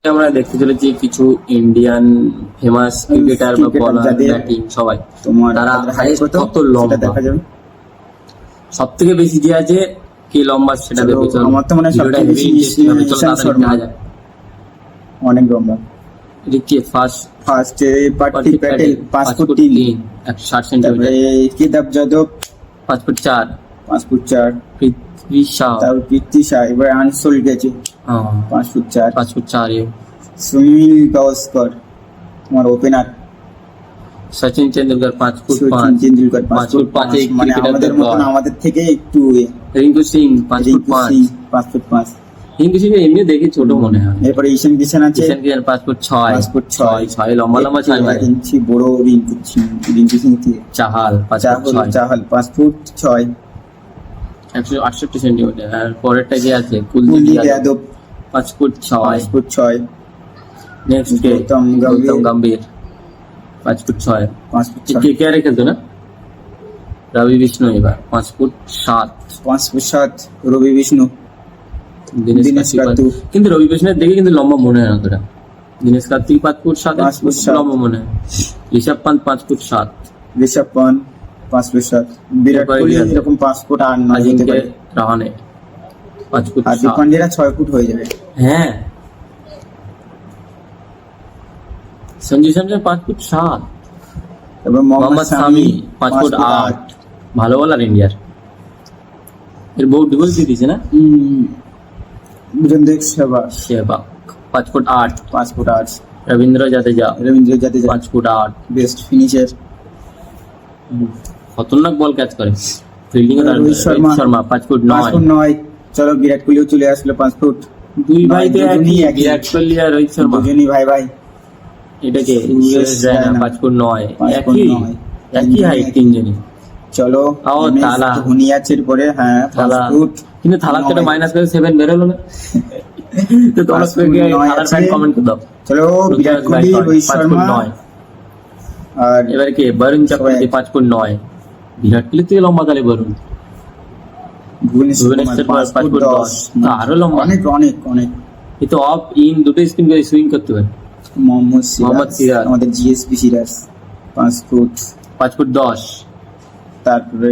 আমরা দেখতে চলেছি কিছু ইন্ডিয়ান ফেমাস ক্রিকেটার বা ক্রিকেটার বলার যাদের ব্যাটিং সবাই তোমার তারা তাদের height হাইয়েস্ট কত কত লম্বা দেখা যাবে। সব থেকে বেশি যে আছে কে লম্বা সেটা চলো, দেখবো। চলো আমার তো মনে হয় ভিডিওটা সবথেকে হেভি বেশি ইন্টারেস্টিং হবে। চলো ঈশান তাড়াতাড়ি শর্মা। দেখা যাক। অনেক লম্বা। এটা কি ফার্স্ট ফার্স্টে পার্থিব প্যাটেল 5 ফুট 3, 160 তারপরে সেন্টিমিটার, কেদাব যাদব 5 ফুট 4, 5 ফুট 4, পৃথ্বী শাহ তারপর পৃথ্বী শাহ, এবার আনসোল গেছে 5 ফুট 4, 5 ফুট 4, সুনীল গাওস্কর তোমার opener, Sachin Tendulkar 5 foot 5, Sachin Tendulkar 5 foot 5, 5, মানে আমাদের মতন আমাদের থেকে একটু রিঙ্কু সিং 5 ফুট রিঙ্কু 5, সিং 5 ফুট 5, রিঙ্কু সিং এমনি দেখে ছোট মনে হয়। এরপরে ঈশান কিষান আছে কিষান কিষান 5 ফুট 6, 5 ফুট 6, লম্বা লম্বা 6 মারে। 1 ইঞ্চি বড় রিঙ্কু সিং থেকে Chahal 5 foot 6, Chahal 5 foot 6, 168 centimetre. আর পরেরটা যে আছে Kuldeep Kuldeep Yadav Yadav 5 foot 6, 5 foot 6, next কে গৌতম গৌতম গম্ভীর 5 ফুট 6, 5 ফুট 6, কে কে আর খেলতো না রবি বিষ্ণু এবার 5 ফুট 7, 5 ফুট 7, রবি বিষ্ণু, দীনেশ দীনেশ কার্তিক কার্তিক। কিন্তু রবি বিষ্ণুর দেখে কিন্তু লম্বা মনে হয় না তোরা। দীনেশ কার্তিক 5 ফুট 7, 5 ফুট 7, লম্বা মনে হয়। Rishabh Pant 5 foot 7, Rishabh punt 5 foot 7, বিরাট এরপরে কোহলি কি আছে? এরকম 5 ফুট 8 9 হতে আজিঙ্কে পারে, রাহানে 5 ফুট হার্দিক 7। পান্ডিয়ারা 6 ফুট হয়ে যাবে। হ্যাঁ, সঞ্জু স্যামসন 5 ফুট 7, এবং মোহাম্মদ সামি 5 ফুট 8, ভালো বলার ইন্ডিয়ার। এর বউ ডিভোর্স দিয়ে দিয়েছে না Virender Sehwag Sehwag 5 foot 8, 5 foot 8, Ravindra Jadeja Ravindra Jadeja 5 foot 8, best finisher, খতরনাক বল ক্যাচ করে। Fielding Rohit Sharma Sharma 5 foot 5 9। Foot 9, চলো বিরাট কোহলিও চলে আসলো 5 ফুট, দুই ভাই তো দুজনই একই, একই। বিরাট কোহলি আর রোহিত শর্মা। দুজনই ভাই ভাই। এটাকে সুরেশ রায়না 5 ফুট 9, 5 ফুট একই 9, একই হাইট তিনজনই। চলো ও, MS থালা। ধোনি আছে এরপরে, হ্যাঁ 5 থালা ফুট, কিন্তু থালার থেকে 9 মাইনাস করে 7 বেরোলো না। তো তোমরা 5 ফুট 9 থালার আছে। ফ্যান কমেন্ট করে দাও। চলো বিরাট কোহলি, রোহিত 5 ফুট শর্মা 9। আর এবার কি বরুণ চক্রবর্তী 5 ফুট 9। বিরাট কোহলি থেকে লম্বা তাহলে বরুণ। ভুবনেশ্বর ভুবনেশ্বর কুমার 5 ফুট 10, তা আরো লম্বা। অনেক অনেক অনেক। এ তো অফ ইন দুটো স্পিন করে সুইং করতে পারে। মোহাম্মদ মোহাম্মদ সিরাজ, সিরাজ। আমাদের জিএসপি সিরাজ 5 ফুট, 5 ফুট 10। তারপরে